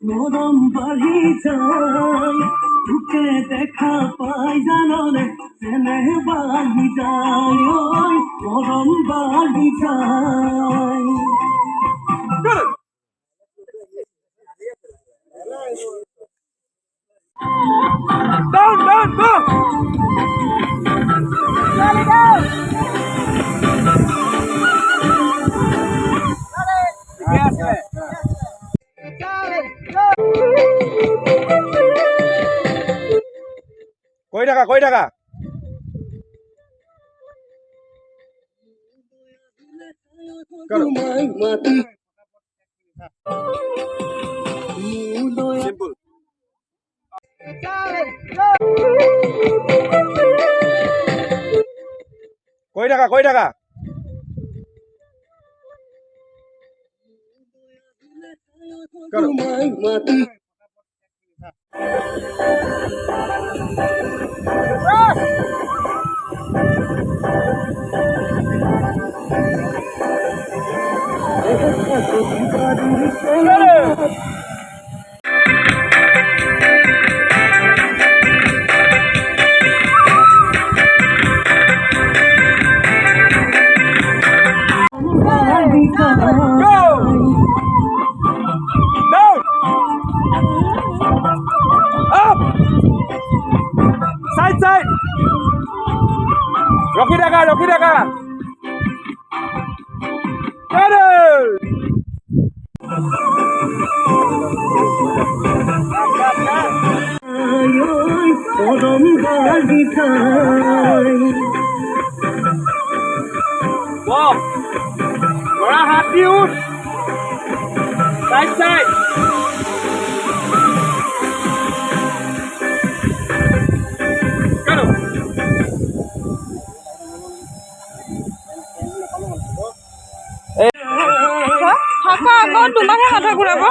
গরম বাড়ি যায় তোকে দেখা পাই জানলে স্নেহ বাড়ি যায় ওই গরম বাড়ি যায় Down, down, go! Charlie, down! Yes, Charlie, go! কই টাকা সিম্পল কই টাকা করো Side. Rocky Daga. Wow. Gora hati us. Side. থাকা আগত তোমাকহে মাথা ঘূৰাব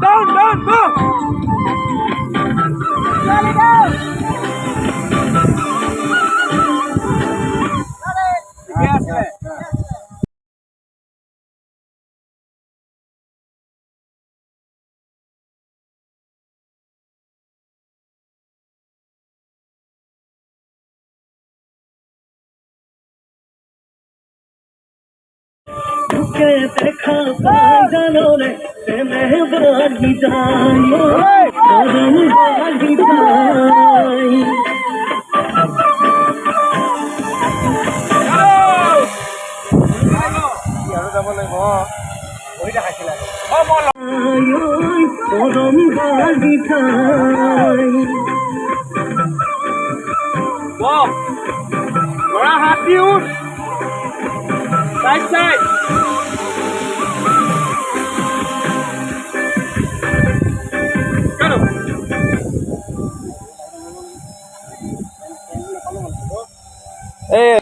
Down, go! Charlie, down! Yes, তোকে দেখা পাই জানলে স্নেহ বাড়ি যায় গরম বাড়ি যায় গরম বাড়ি যায় Wow. Gora hati us. Side. Go.